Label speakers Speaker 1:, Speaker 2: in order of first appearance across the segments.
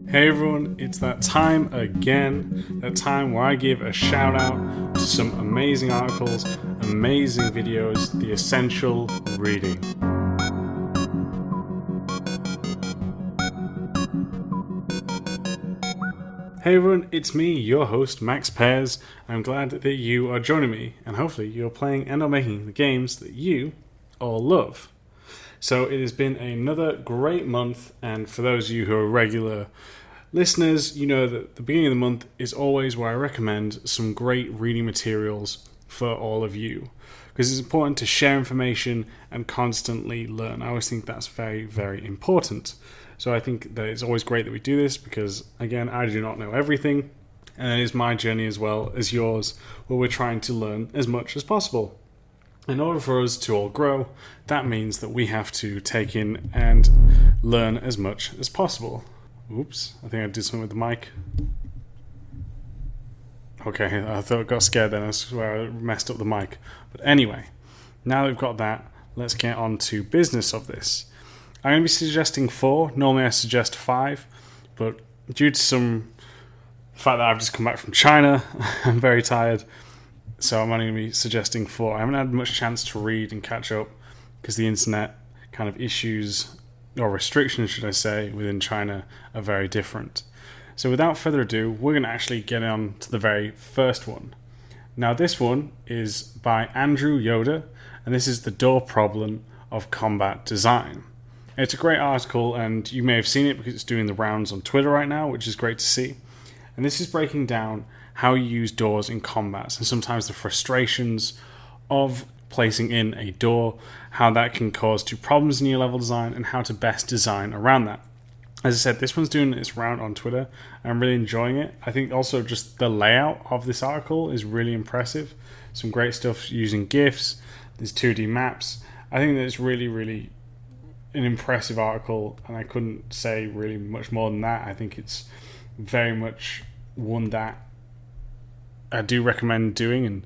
Speaker 1: Hey everyone, it's that time again, that time where I give a shout out to some amazing articles, amazing videos, the essential reading. Hey everyone, it's me, your host, Max Pears. I'm glad that you are joining me, and hopefully you're playing and or making the games that you all love. So it has been another great month, and for those of you who are regular listeners, you know that the beginning of the month is always where I recommend some great reading materials for all of you, because it's important to share information and constantly learn. I always think that's very, very important. So I think that it's always great that we do this because, again, I do not know everything, and it is my journey as well as yours, where we're trying to learn as much as possible. In order for us to all grow, that means that we have to take in and learn as much as possible. Oops, I think I did something with the mic. Okay, I thought I got scared then. I swear I messed up the mic. But anyway, now that we've got that, let's get on to business of this. I'm going to be suggesting 4. Normally I suggest 5, but due to some fact that I've just come back from China, I'm very tired, so I'm only going to be suggesting 4. I haven't had much chance to read and catch up because the internet kind of issues, or restrictions should I say, within China are very different. So without further ado, we're going to actually get on to the very first one. Now this one is by Andrew Yoder, and this is The Door Problem of Combat Design. It's a great article, and you may have seen it because it's doing the rounds on Twitter right now, which is great to see. And this is breaking down how you use doors in combats, and sometimes the frustrations of placing in a door, how that can cause problems in your level design, and how to best design around that. As I said, this one's doing its round on Twitter, and I'm really enjoying it. I think also just the layout of this article is really impressive. Some great stuff using GIFs, there's 2D maps. I think that it's really, really an impressive article, and I couldn't say really much more than that. I think it's very much one that I do recommend doing, and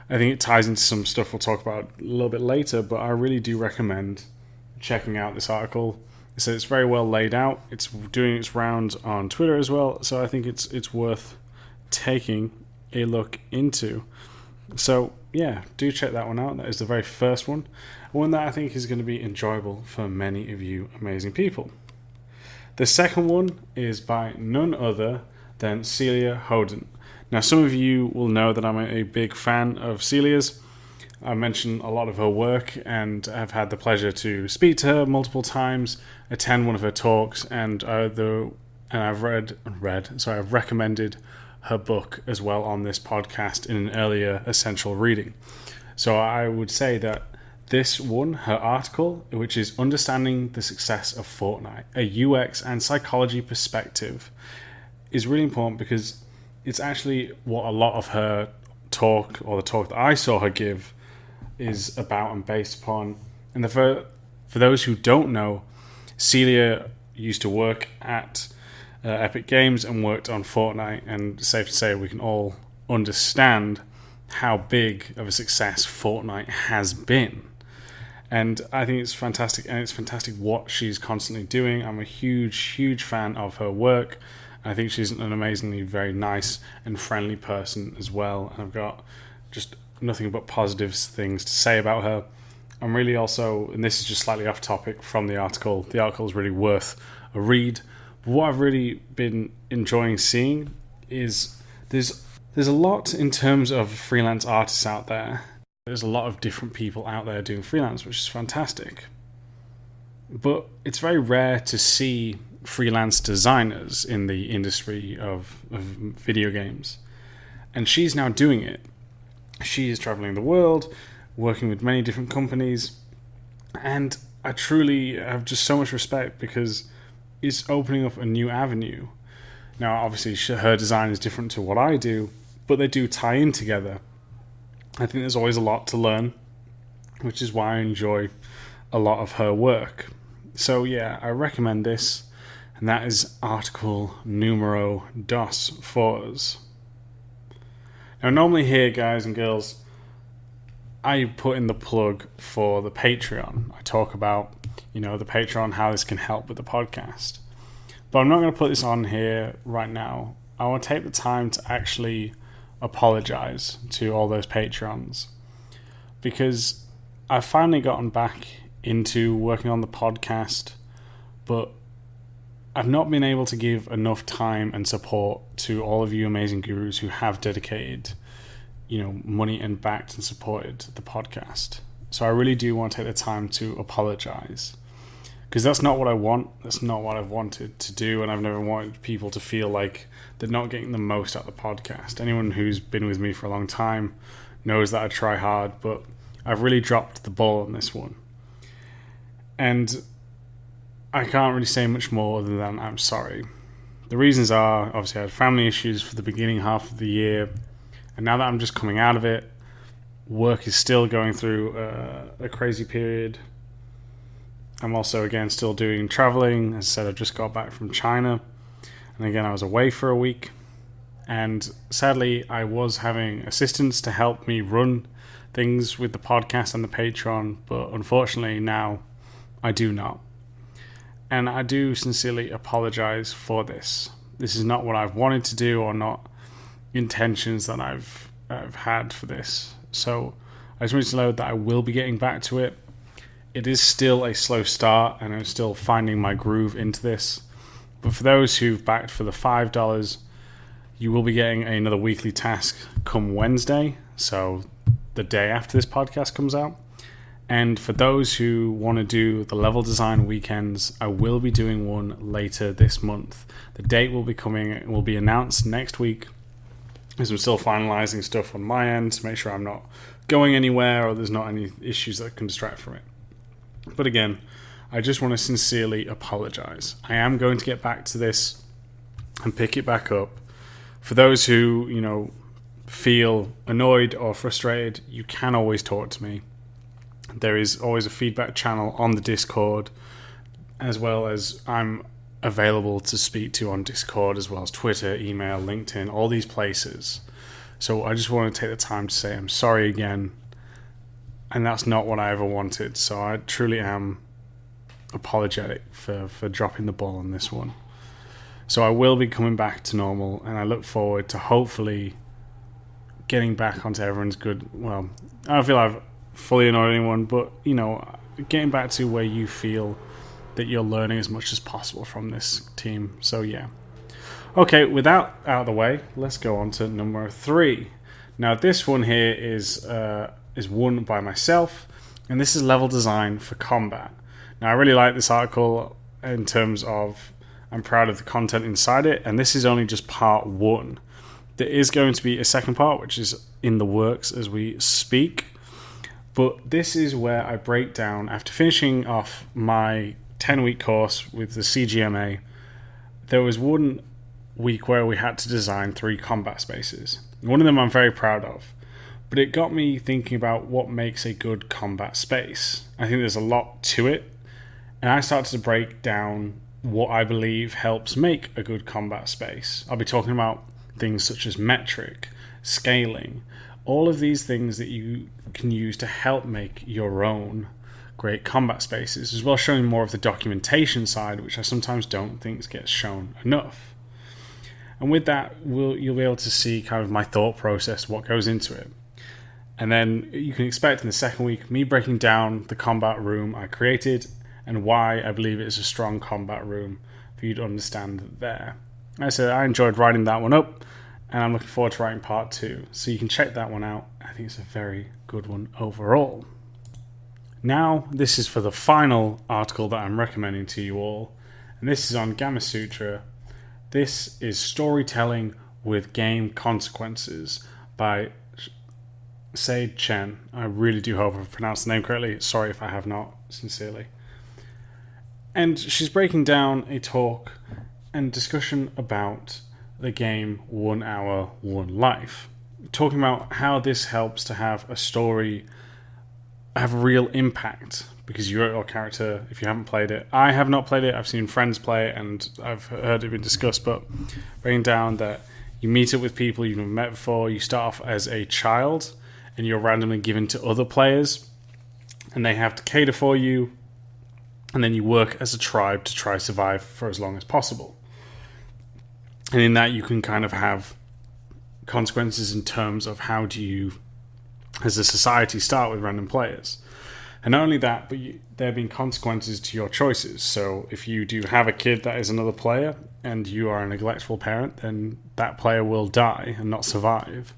Speaker 1: I think it ties into some stuff we'll talk about a little bit later, but I really do recommend checking out this article. So it's very well laid out. It's doing its rounds on Twitter as well, so I think it's worth taking a look into. So yeah, do check that one out. That is the very first one that I think is going to be enjoyable for many of you amazing people. The second one is by none other than Celia Hoden. Now, some of you will know that I'm a big fan of Celia's. I mention a lot of her work, and I've had the pleasure to speak to her multiple times, attend one of her talks, and I've recommended her book as well on this podcast in an earlier essential reading. So I would say that this one, her article, which is Understanding the Success of Fortnite, a UX and psychology perspective, is really important because it's actually what a lot of her talk, or the talk that I saw her give, is about and based upon. And for those who don't know, Celia used to work at Epic Games and worked on Fortnite, and safe to say we can all understand how big of a success Fortnite has been. And I think it's fantastic, and it's fantastic what she's constantly doing. I'm a huge, huge fan of her work. I think she's an amazingly very nice and friendly person as well, and I've got just nothing but positive things to say about her. I'm really also, and this is just slightly off topic from the article is really worth a read. But what I've really been enjoying seeing is there's a lot in terms of freelance artists out there. There's a lot of different people out there doing freelance, which is fantastic. But it's very rare to see freelance designers in the industry of video games. And she's now doing it. She is traveling the world, working with many different companies, and I truly have just so much respect because it's opening up a new avenue. Now, obviously, her design is different to what I do, but they do tie in together. I think there's always a lot to learn, which is why I enjoy a lot of her work. So yeah, I recommend this, and that is article numero dos for us. Now, normally here, guys and girls, I put in the plug for the Patreon. I talk about, the Patreon, how this can help with the podcast. But I'm not going to put this on here right now. I want to take the time to actually apologize to all those Patreons, because I've finally gotten back into working on the podcast, but I've not been able to give enough time and support to all of you amazing gurus who have dedicated, money and backed and supported the podcast. So I really do want to take the time to apologize, because that's not what I want. That's not what I've wanted to do, and I've never wanted people to feel like they're not getting the most out of the podcast. Anyone who's been with me for a long time knows that I try hard, but I've really dropped the ball on this one. And I can't really say much more other than I'm sorry. The reasons are, obviously I had family issues for the beginning half of the year, and now that I'm just coming out of it, work is still going through a crazy period. I'm also, again, still doing traveling. As I said, I just got back from China, and again, I was away for a week, and sadly, I was having assistants to help me run things with the podcast and the Patreon, but unfortunately now I do not. And I do sincerely apologize for this. This is not what I've wanted to do, or not intentions that I've had for this. So I just wanted to know that I will be getting back to it. It is still a slow start, and I'm still finding my groove into this. But for those who've backed for the $5, you will be getting another weekly task come Wednesday, so the day after this podcast comes out. And for those who want to do the level design weekends, I will be doing one later this month. The date will be coming, it will be announced next week, as I'm still finalizing stuff on my end to make sure I'm not going anywhere or there's not any issues that can distract from it. But again, I just want to sincerely apologize. I am going to get back to this and pick it back up. For those who, feel annoyed or frustrated, you can always talk to me. There is always a feedback channel on the Discord, as well as I'm available to speak to on Discord, as well as Twitter, email, LinkedIn, all these places. So I just want to take the time to say I'm sorry again, and that's not what I ever wanted. So I truly am apologetic for dropping the ball on this one. So I will be coming back to normal, and I look forward to hopefully getting back onto everyone's good. Well, I don't feel I've fully annoyed anyone, but getting back to where you feel that you're learning as much as possible from this team. So yeah. Okay, with that out of the way, let's go on to number 3. Now this one here is won by myself, and this is level design for combat. Now I really like this article in terms of I'm proud of the content inside it, and this is only just part 1. There is going to be a second part, which is in the works as we speak. But this is where I break down, after finishing off my 10-week course with the CGMA, there was one week where we had to design 3 combat spaces. One of them I'm very proud of, but it got me thinking about what makes a good combat space. I think there's a lot to it, and I started to break down what I believe helps make a good combat space. I'll be talking about things such as metric, scaling, all of these things that you can use to help make your own great combat spaces, as well as showing more of the documentation side, which I sometimes don't think gets shown enough. And with that, you'll be able to see kind of my thought process, what goes into it. And then you can expect in the second week me breaking down the combat room I created and why I believe it's a strong combat room for you to understand there. As I said, I enjoyed writing that one up, and I'm looking forward to writing part 2. So you can check that one out. I think it's a very good one overall. Now, this is for the final article that I'm recommending to you all, and this is on Gamma Sutra. This is Storytelling with Game Consequences by Sade Chen. I really do hope I've pronounced the name correctly. Sorry if I have not, sincerely. And she's breaking down a talk and discussion about the game 1 Hour, 1 Life. Talking about how this helps to have a story have a real impact, because your character, if you haven't played it, I have not played it, I've seen friends play it and I've heard it been discussed, but breaking down that you meet up with people you've never met before, you start off as a child and you're randomly given to other players and they have to cater for you, and then you work as a tribe to try to survive for as long as possible. And in that, you can kind of have consequences in terms of how do you, as a society, start with random players. And not only that, but there have been consequences to your choices. So if you do have a kid that is another player and you are a neglectful parent, then that player will die and not survive.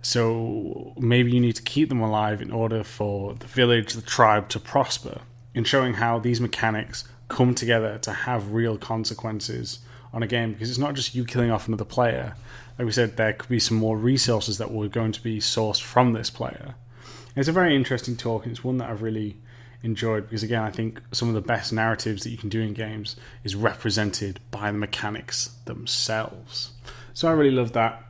Speaker 1: So maybe you need to keep them alive in order for the village, the tribe to prosper, in showing how these mechanics come together to have real consequences on a game, because it's not just you killing off another player. Like we said, there could be some more resources that were going to be sourced from this player. It's a very interesting talk, and it's one that I've really enjoyed because, again, I think some of the best narratives that you can do in games is represented by the mechanics themselves. So I really love that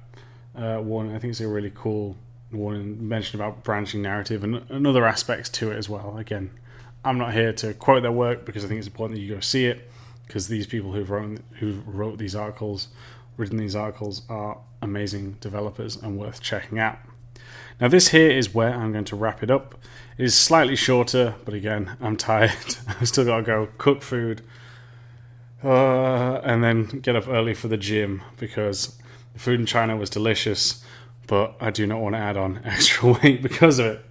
Speaker 1: one. I think it's a really cool one, and mentioned about branching narrative and other aspects to it as well. Again, I'm not here to quote their work because I think it's important that you go see it, because these people who wrote these articles, written these articles, are amazing developers and worth checking out. Now this here is where I'm going to wrap it up. It is slightly shorter, but again, I'm tired. I've still got to go cook food and then get up early for the gym because the food in China was delicious, but I do not want to add on extra weight because of it.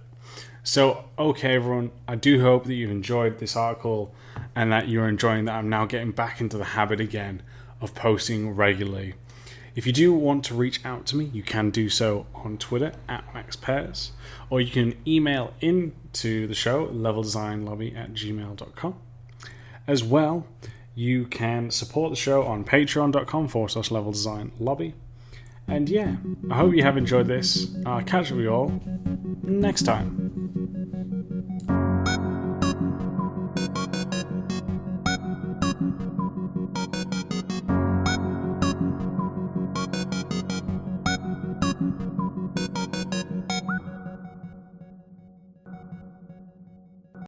Speaker 1: So, okay everyone, I do hope that you've enjoyed this article and that you're enjoying that I'm now getting back into the habit again of posting regularly. If you do want to reach out to me, you can do so on Twitter @MaxPairs, or you can email in to the show, leveldesignlobby@gmail.com. As well, you can support the show on patreon.com/leveldesignlobby. And yeah, I hope you have enjoyed this. I'll catch up with you all next time.